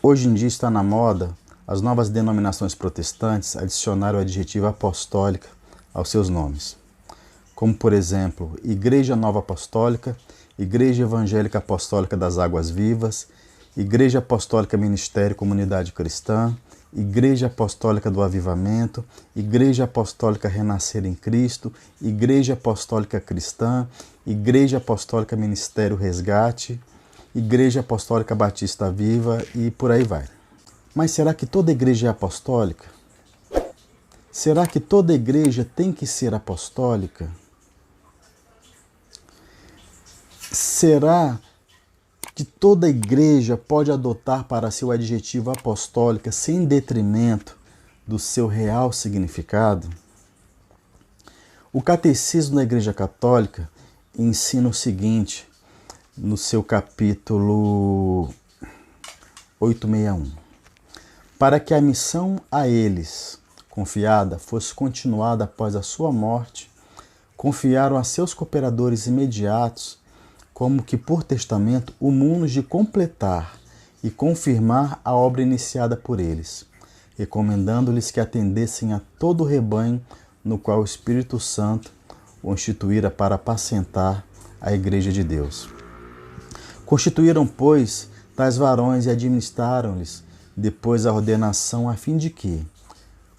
Hoje em dia está na moda as novas denominações protestantes adicionar o adjetivo apostólica aos seus nomes, como por exemplo, Igreja Nova Apostólica, Igreja Evangélica Apostólica das Águas Vivas, Igreja Apostólica Ministério Comunidade Cristã, Igreja Apostólica do Avivamento, Igreja Apostólica Renascer em Cristo, Igreja Apostólica Cristã, Igreja Apostólica Ministério Resgate, Igreja Apostólica Batista Viva e por aí vai. Mas será que toda igreja é apostólica? Será que toda igreja tem que ser apostólica? Será que toda igreja pode adotar para si o adjetivo apostólica sem detrimento do seu real significado? O Catecismo da Igreja Católica ensina o seguinte no seu capítulo 861. Para que a missão a eles confiada fosse continuada após a sua morte, confiaram a seus cooperadores imediatos, como que por testamento, o mundo de completar e confirmar a obra iniciada por eles, recomendando-lhes que atendessem a todo o rebanho no qual o Espírito Santo o instituíra para apacentar a Igreja de Deus. Constituíram, pois, tais varões e administraram-lhes depois a ordenação, a fim de que,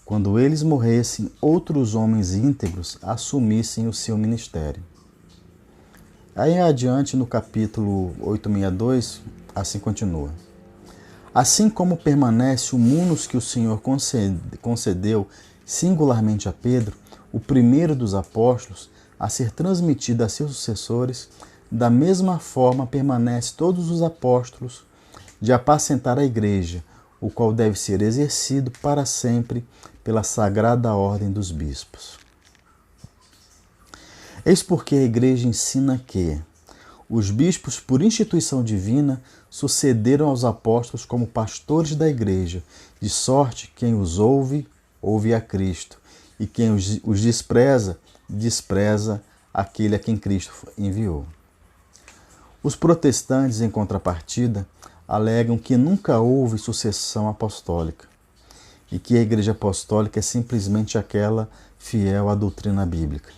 quando eles morressem, outros homens íntegros assumissem o seu ministério. Aí adiante, no capítulo 862, assim continua. Assim como permanece o munus que o Senhor concedeu singularmente a Pedro, o primeiro dos apóstolos, a ser transmitido a seus sucessores, da mesma forma permanece todos os apóstolos de apacentar a igreja, o qual deve ser exercido para sempre pela sagrada ordem dos bispos. Eis porque a igreja ensina que os bispos, por instituição divina, sucederam aos apóstolos como pastores da igreja, de sorte que quem os ouve, ouve a Cristo, e quem os despreza, despreza aquele a quem Cristo enviou. Os protestantes, em contrapartida, alegam que nunca houve sucessão apostólica e que a Igreja Apostólica é simplesmente aquela fiel à doutrina bíblica.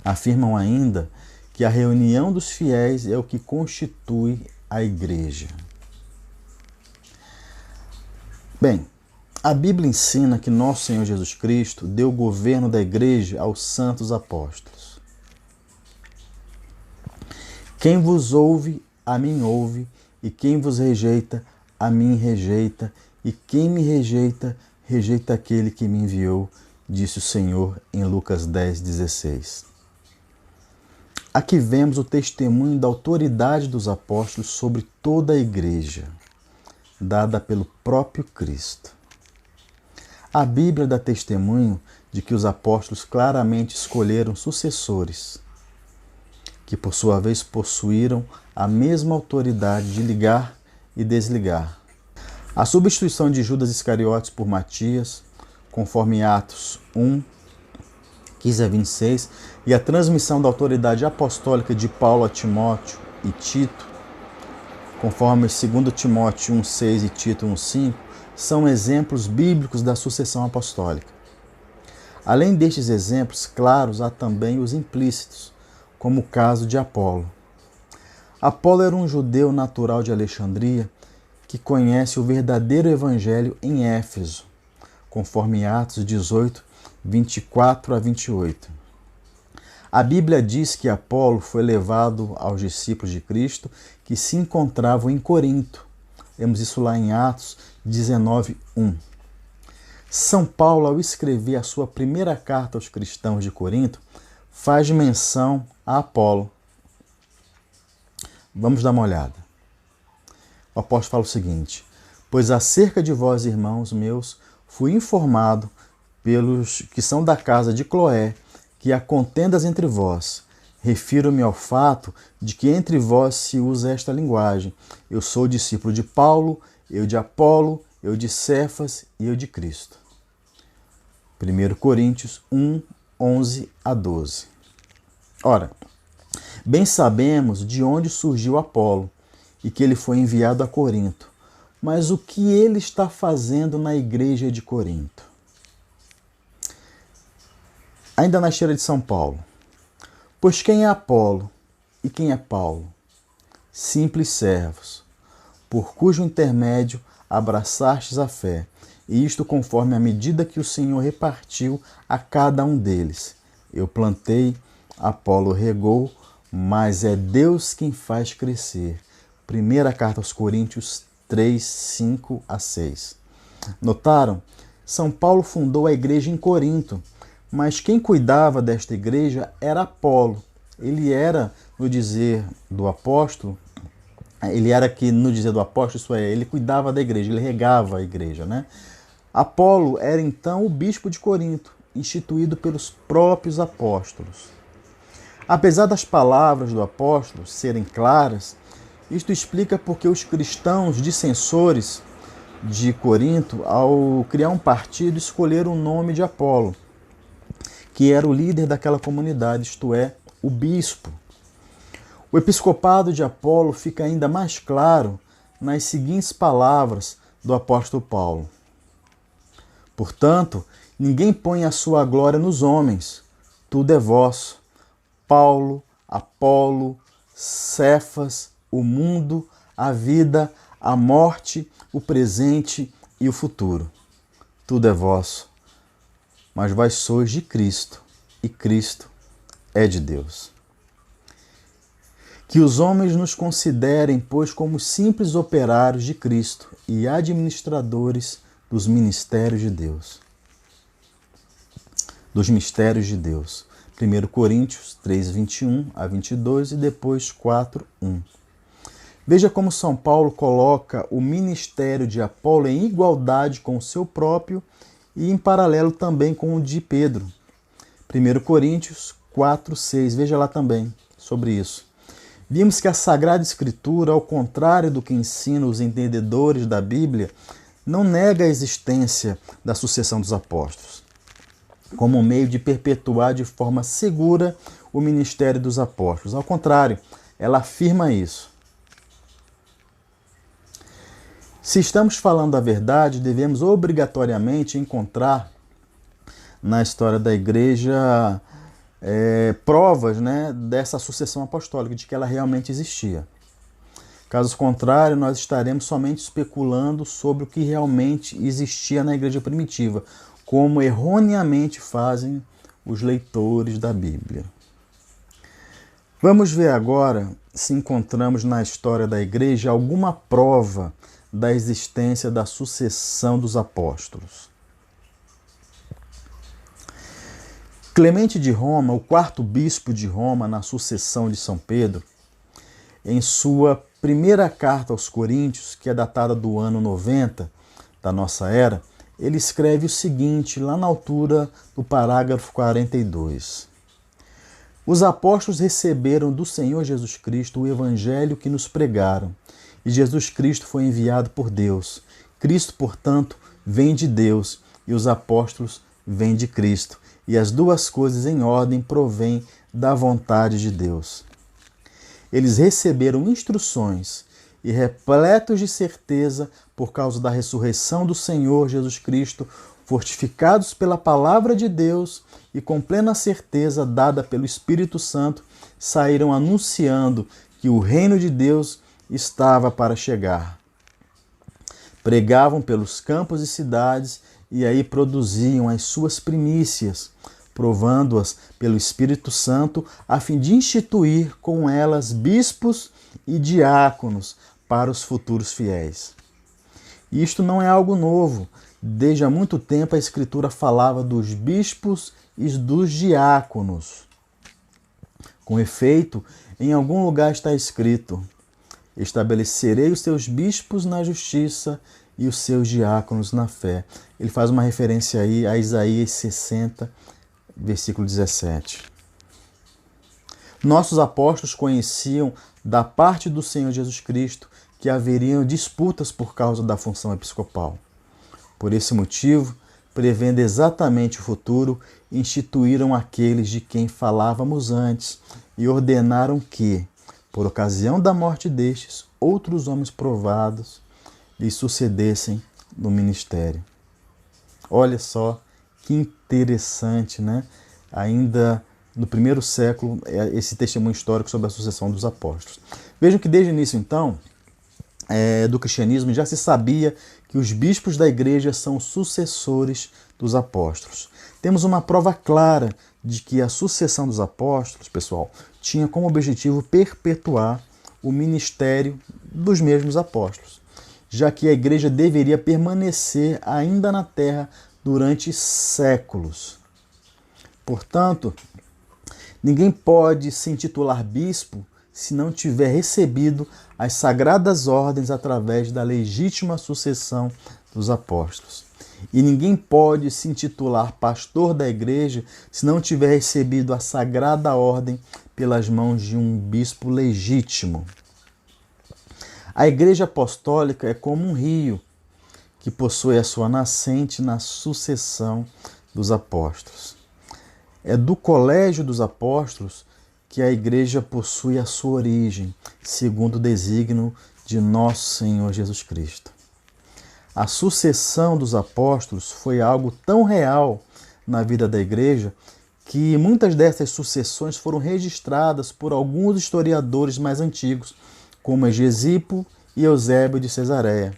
Afirmam ainda que a reunião dos fiéis é o que constitui a Igreja. Bem, a Bíblia ensina que nosso Senhor Jesus Cristo deu o governo da Igreja aos santos apóstolos. Quem vos ouve, a mim ouve, e quem vos rejeita, a mim rejeita, e quem me rejeita, rejeita aquele que me enviou, disse o Senhor em Lucas 10,16. Aqui vemos o testemunho da autoridade dos apóstolos sobre toda a igreja, dada pelo próprio Cristo. A Bíblia dá testemunho de que os apóstolos claramente escolheram sucessores, que por sua vez possuíram a mesma autoridade de ligar e desligar. A substituição de Judas Iscariotes por Matias, conforme Atos 1, 15 a 26, e a transmissão da autoridade apostólica de Paulo a Timóteo e Tito, conforme 2 Timóteo 1,6 e Tito 1,5, são exemplos bíblicos da sucessão apostólica. Além destes exemplos claros, há também os implícitos, como o caso de Apolo. Apolo era um judeu natural de Alexandria que conhece o verdadeiro evangelho em Éfeso, conforme Atos 18, 24 a 28. A Bíblia diz que Apolo foi levado aos discípulos de Cristo que se encontravam em Corinto. Vemos isso lá em Atos 19, 1. São Paulo, ao escrever a sua primeira carta aos cristãos de Corinto, faz menção a Apolo. Vamos dar uma olhada. O apóstolo fala o seguinte: pois acerca de vós, irmãos meus, fui informado pelos que são da casa de Cloé, que há contendas entre vós. Refiro-me ao fato de que entre vós se usa esta linguagem: eu sou discípulo de Paulo, eu de Apolo, eu de Cefas e eu de Cristo. 1 Coríntios 1, 11 a 12. Ora, bem sabemos de onde surgiu Apolo e que ele foi enviado a Corinto, mas o que ele está fazendo na igreja de Corinto. Ainda na esteira de São Paulo. Pois quem é Apolo e quem é Paulo? Simples servos, por cujo intermédio abraçastes a fé, e isto conforme a medida que o Senhor repartiu a cada um deles. Eu plantei, Apolo regou, mas é Deus quem faz crescer. Primeira carta aos Coríntios 3, 5 a 6. Notaram? São Paulo fundou a igreja em Corinto, mas quem cuidava desta igreja era Apolo. Ele era, no dizer do apóstolo, isso é, ele cuidava da igreja, ele regava a igreja, né? Apolo era então o bispo de Corinto, instituído pelos próprios apóstolos. Apesar das palavras do apóstolo serem claras, isto explica porque os cristãos dissensores de Corinto, ao criar um partido, escolheram o nome de Apolo, que era o líder daquela comunidade, isto é, o bispo. O episcopado de Apolo fica ainda mais claro nas seguintes palavras do apóstolo Paulo. Portanto, ninguém põe a sua glória nos homens, tudo é vosso. Paulo, Apolo, Cefas, o mundo, a vida, a morte, o presente e o futuro. Tudo é vosso, mas vós sois de Cristo, e Cristo é de Deus. Que os homens nos considerem, pois, como simples operários de Cristo e administradores dos ministérios de Deus. Dos mistérios de Deus. 1 Coríntios 3, 21 a 22 e depois 4, 1. Veja como São Paulo coloca o ministério de Apolo em igualdade com o seu próprio e em paralelo também com o de Pedro. 1 Coríntios 4, 6. Veja lá também sobre isso. Vimos que a Sagrada Escritura, ao contrário do que ensinam os entendedores da Bíblia, não nega a existência da sucessão dos apóstolos, como um meio de perpetuar de forma segura o ministério dos apóstolos. Ao contrário, ela afirma isso. Se estamos falando a verdade, devemos obrigatoriamente encontrar na história da igreja provas, né, dessa sucessão apostólica, de que ela realmente existia. Caso contrário, nós estaremos somente especulando sobre o que realmente existia na igreja primitiva, como erroneamente fazem os leitores da Bíblia. Vamos ver agora se encontramos na história da igreja alguma prova da existência da sucessão dos apóstolos. Clemente de Roma, o quarto bispo de Roma na sucessão de São Pedro, em sua primeira carta aos Coríntios, que é datada do ano 90 da nossa era, ele escreve o seguinte, lá na altura do parágrafo 42. Os apóstolos receberam do Senhor Jesus Cristo o evangelho que nos pregaram, e Jesus Cristo foi enviado por Deus. Cristo, portanto, vem de Deus, e os apóstolos vêm de Cristo. E as duas coisas em ordem provêm da vontade de Deus. Eles receberam instruções e, repletos de certeza, por causa da ressurreição do Senhor Jesus Cristo, fortificados pela palavra de Deus e com plena certeza dada pelo Espírito Santo, saíram anunciando que o reino de Deus estava para chegar. Pregavam pelos campos e cidades e aí produziam as suas primícias, provando-as pelo Espírito Santo, a fim de instituir com elas bispos e diáconos para os futuros fiéis. Isto não é algo novo. Desde há muito tempo a Escritura falava dos bispos e dos diáconos. Com efeito, em algum lugar está escrito: estabelecerei os seus bispos na justiça e os seus diáconos na fé. Ele faz uma referência aí a Isaías 60, versículo 17. Nossos apóstolos conheciam da parte do Senhor Jesus Cristo que haveriam disputas por causa da função episcopal. Por esse motivo, prevendo exatamente o futuro, instituíram aqueles de quem falávamos antes e ordenaram que, por ocasião da morte destes, outros homens provados lhe sucedessem no ministério. Olha só que interessante, né? Ainda no primeiro século, esse testemunho histórico sobre a sucessão dos apóstolos. Vejam que desde o início, então, do cristianismo, já se sabia que os bispos da igreja são sucessores dos apóstolos. Temos uma prova clara de que a sucessão dos apóstolos, pessoal, tinha como objetivo perpetuar o ministério dos mesmos apóstolos, já que a igreja deveria permanecer ainda na terra durante séculos. Portanto, ninguém pode se intitular bispo se não tiver recebido as sagradas ordens através da legítima sucessão dos apóstolos. E ninguém pode se intitular pastor da igreja se não tiver recebido a sagrada ordem pelas mãos de um bispo legítimo. A igreja apostólica é como um rio que possui a sua nascente na sucessão dos apóstolos. É do colégio dos apóstolos que a igreja possui a sua origem, segundo o desígnio de nosso Senhor Jesus Cristo. A sucessão dos apóstolos foi algo tão real na vida da igreja que muitas dessas sucessões foram registradas por alguns historiadores mais antigos, como Hegesipo e Eusébio de Cesareia.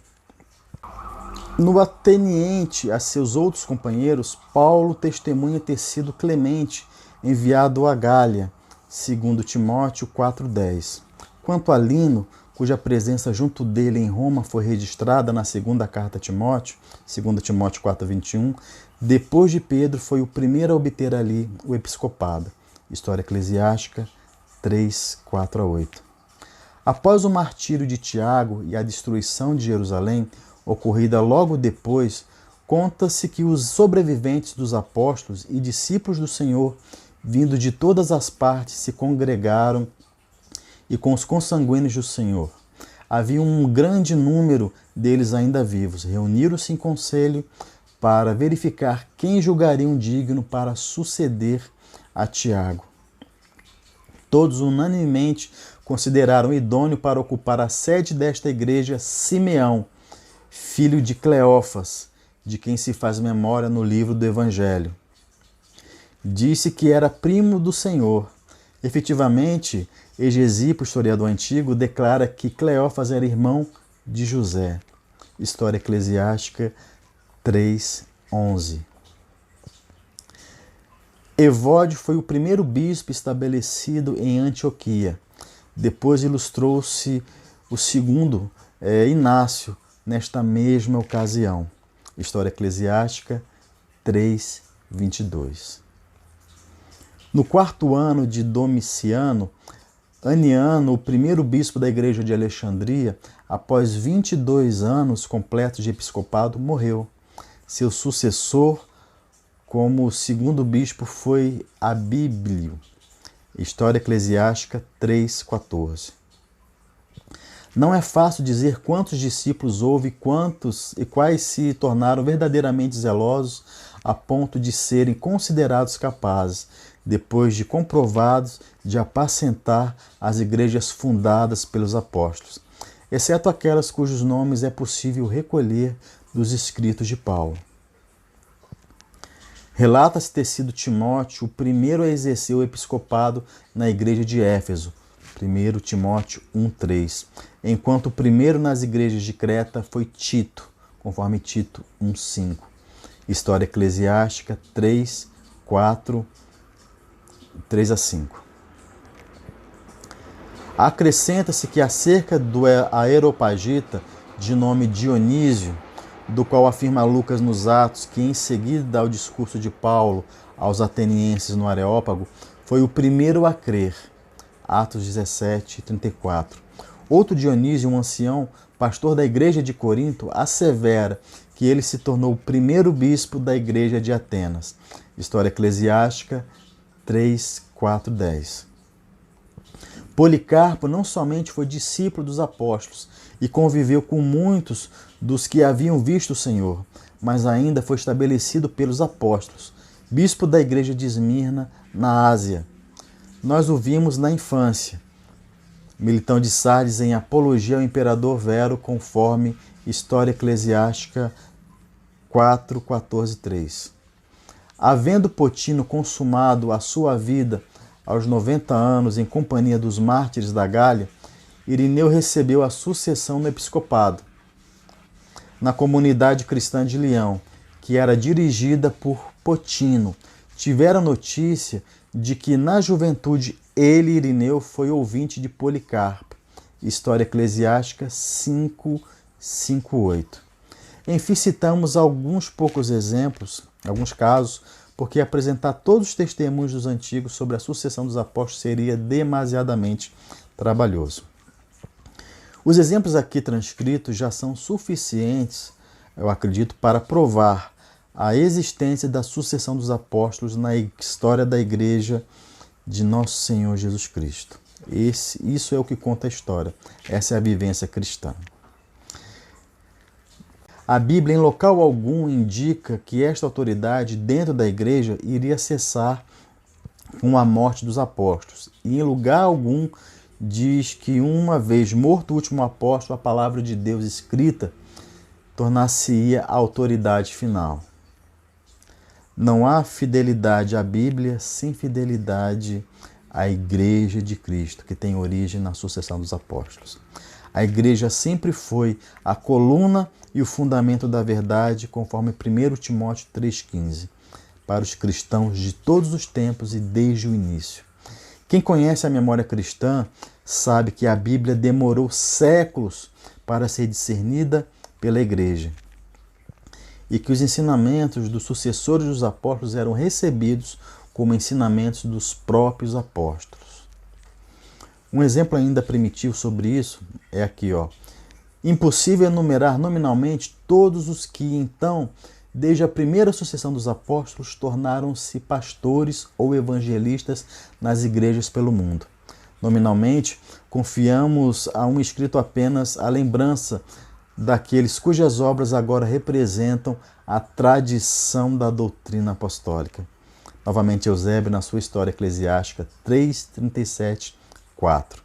No ateniente a seus outros companheiros, Paulo testemunha ter sido Clemente, enviado a Gália, segundo Timóteo 4,10. Quanto a Lino, cuja presença junto dele em Roma foi registrada na segunda carta a Timóteo, 2 Timóteo 4,21, depois de Pedro foi o primeiro a obter ali o episcopado. História Eclesiástica 3:4-8. Após o martírio de Tiago e a destruição de Jerusalém, ocorrida logo depois, conta-se que os sobreviventes dos apóstolos e discípulos do Senhor, vindo de todas as partes, se congregaram e com os consanguíneos do Senhor. Havia um grande número deles ainda vivos. Reuniram-se em conselho para verificar quem julgariam digno para suceder a Tiago. Todos unanimemente consideraram idôneo para ocupar a sede desta igreja Simeão, filho de Cleófas, de quem se faz memória no livro do Evangelho. Disse que era primo do Senhor. Efetivamente, Hegesipo, historiador antigo, declara que Cleófas era irmão de José. História Eclesiástica 3:11. Evódio foi o primeiro bispo estabelecido em Antioquia. Depois ilustrou-se o segundo, Inácio, nesta mesma ocasião. História Eclesiástica 3:22. No quarto ano de Domiciano, Aniano, o primeiro bispo da igreja de Alexandria, após 22 anos completos de episcopado, morreu. Seu sucessor como segundo bispo foi Abílio. História Eclesiástica 3:14. Não é fácil dizer quantos discípulos houve e quais se tornaram verdadeiramente zelosos a ponto de serem considerados capazes, depois de comprovados, de apacentar as igrejas fundadas pelos apóstolos, exceto aquelas cujos nomes é possível recolher dos escritos de Paulo. Relata-se ter sido Timóteo o primeiro a exercer o episcopado na igreja de Éfeso, 1 Timóteo 1:3, enquanto o primeiro nas igrejas de Creta foi Tito, conforme Tito 1:5. História Eclesiástica 3:4-3-5. Acrescenta-se que acerca do Areopagita, de nome Dionísio, do qual afirma Lucas nos Atos que em seguida ao discurso de Paulo aos atenienses no Areópago, foi o primeiro a crer. Atos 17:34. Outro Dionísio, um ancião, pastor da igreja de Corinto, assevera que ele se tornou o primeiro bispo da igreja de Atenas. História Eclesiástica 3:4-10. Policarpo não somente foi discípulo dos apóstolos e conviveu com muitos dos que haviam visto o Senhor, mas ainda foi estabelecido pelos apóstolos, bispo da igreja de Esmirna, na Ásia. Nós o vimos na infância. Militão de Sardes em Apologia ao Imperador Vero, conforme História Eclesiástica 4:14-3. Havendo Potino consumado a sua vida aos 90 anos em companhia dos mártires da Gália, Irineu recebeu a sucessão no episcopado, na comunidade cristã de Leão, que era dirigida por Potino. Tiveram notícia de que na juventude ele, Irineu, foi ouvinte de Policarpo. História Eclesiástica 5:5-8. Enfim, citamos alguns poucos exemplos, alguns casos, porque apresentar todos os testemunhos dos antigos sobre a sucessão dos apóstolos seria demasiadamente trabalhoso. Os exemplos aqui transcritos já são suficientes, eu acredito, para provar a existência da sucessão dos apóstolos na história da Igreja de Nosso Senhor Jesus Cristo. Isso é o que conta a história. Essa é a vivência cristã. A Bíblia, em local algum, indica que esta autoridade dentro da Igreja iria cessar com a morte dos apóstolos. E em lugar algum diz que uma vez morto o último apóstolo, a palavra de Deus escrita tornar-se-ia a autoridade final. Não há fidelidade à Bíblia sem fidelidade à Igreja de Cristo, que tem origem na sucessão dos apóstolos. A Igreja sempre foi a coluna e o fundamento da verdade, conforme 1 Timóteo 3,15, para os cristãos de todos os tempos e desde o início. Quem conhece a memória cristã sabe que a Bíblia demorou séculos para ser discernida pela Igreja e que os ensinamentos dos sucessores dos apóstolos eram recebidos como ensinamentos dos próprios apóstolos. Um exemplo ainda primitivo sobre isso é aqui, ó. Impossível enumerar nominalmente todos os que, então, desde a primeira sucessão dos apóstolos, tornaram-se pastores ou evangelistas nas igrejas pelo mundo. Nominalmente, confiamos a um escrito apenas a lembrança daqueles cujas obras agora representam a tradição da doutrina apostólica. Novamente, Eusébio, na sua História Eclesiástica 3:37-4.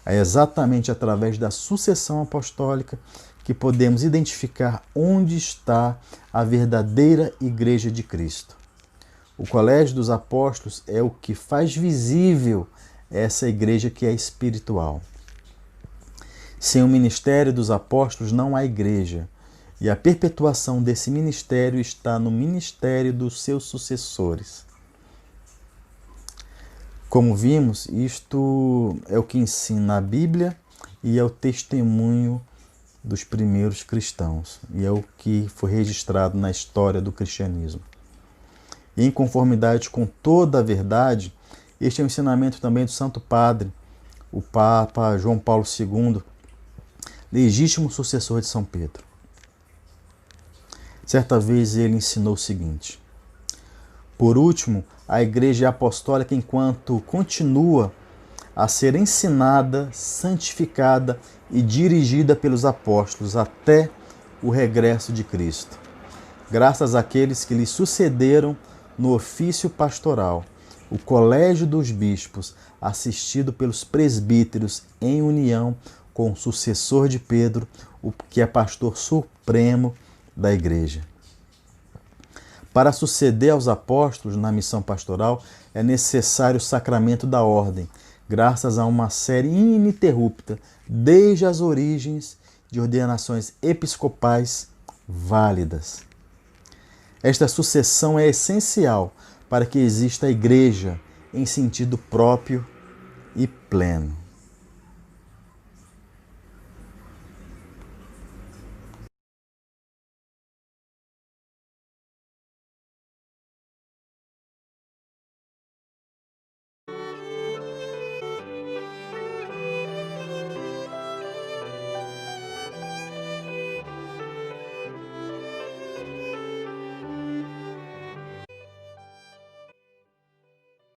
É exatamente através da sucessão apostólica que podemos identificar onde está a verdadeira Igreja de Cristo. O Colégio dos Apóstolos é o que faz visível essa igreja que é espiritual. Sem o ministério dos apóstolos não há igreja, e a perpetuação desse ministério está no ministério dos seus sucessores. Como vimos, isto é o que ensina a Bíblia e é o testemunho dos primeiros cristãos, e é o que foi registrado na história do cristianismo. E em conformidade com toda a verdade, este é o ensinamento também do Santo Padre, o Papa João Paulo II, legítimo sucessor de São Pedro. Certa vez ele ensinou o seguinte: por último, a Igreja Apostólica, enquanto continua a ser ensinada, santificada e dirigida pelos apóstolos até o regresso de Cristo, graças àqueles que lhe sucederam no ofício pastoral, o Colégio dos Bispos, assistido pelos presbíteros em união com o sucessor de Pedro, o que é pastor supremo da Igreja. Para suceder aos apóstolos na missão pastoral, é necessário o sacramento da ordem, graças a uma série ininterrupta, desde as origens, de ordenações episcopais válidas. Esta sucessão é essencial para que exista a Igreja em sentido próprio e pleno.